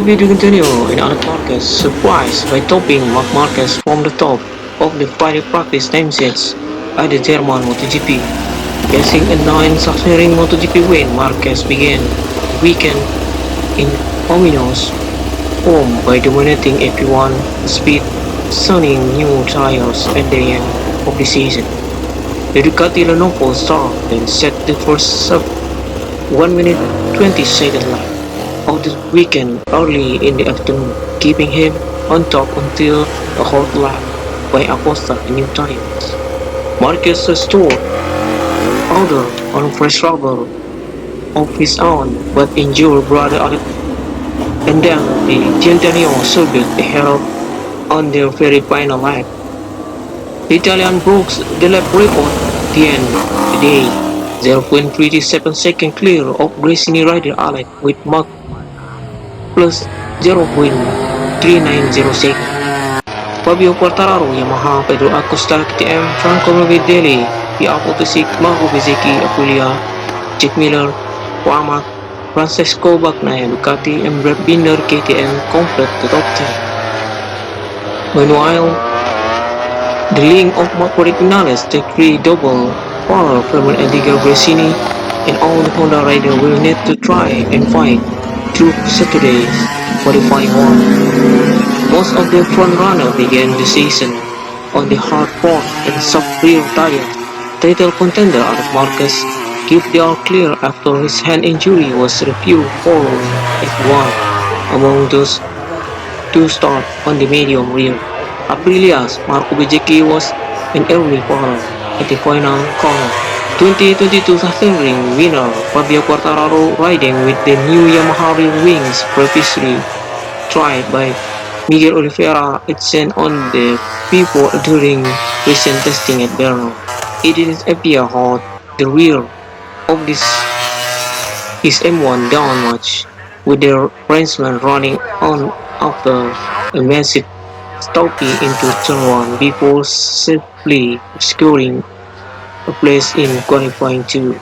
Fabio to continue in Alex Marquez, surprised by topping Marc Marquez from the top of the Friday practice timesets at the German MotoGP. Getting a 9 sachsenring MotoGP win, Marquez began the weekend in ominous form by dominating everyone speed, sunning new tires at the end of the season. The Ducati Lenovo star then set the first sub 1 minute 20 second lap of the weekend early in the afternoon, keeping him on top until a hot lap by Acosta and new tires. Marquez restored order on fresh rubber of his own but injured brother Alex, and then the Centennial circuit the herald on their very final lap. The Italian broke the lap record at the end of the day, 0.37 seconds clear of Gresini rider Alex with Mark plus 0.390 seconds. Fabio Quartararo, Yamaha, Pedro Acosta, KTM, Franco Morbidelli, VR46's, Marco Bezzecchi, Aprilia, Jack Miller, Pramac, Francesco Bagnaia, Ducati, and Brad Binder, KTM complete the top 10. Meanwhile, the link of Marco Finales, the three double power Fermin and Diggia Gresini, and all the Honda riders will need to try and fight through Saturday's qualifying one. Most of the frontrunner began the season on the hard front and soft rear tires. Title contender Alex Marquez gave the all clear after his hand injury was reviewed for F1. Among those two start on the medium rear. Aprilia's Marco Bezzecchi was an early follower at the final corner. 2022 sachsenring winner Fabio Quartararo, riding with the new Yamaha rear wings previously tried by Miguel Oliveira, it sent on the P4 during recent testing at Brno. It didn't appear hot the rear of his M1 down much, with the Frenchman running on after a massive stoppie into turn 1 before safely securing a place in qualifying 2.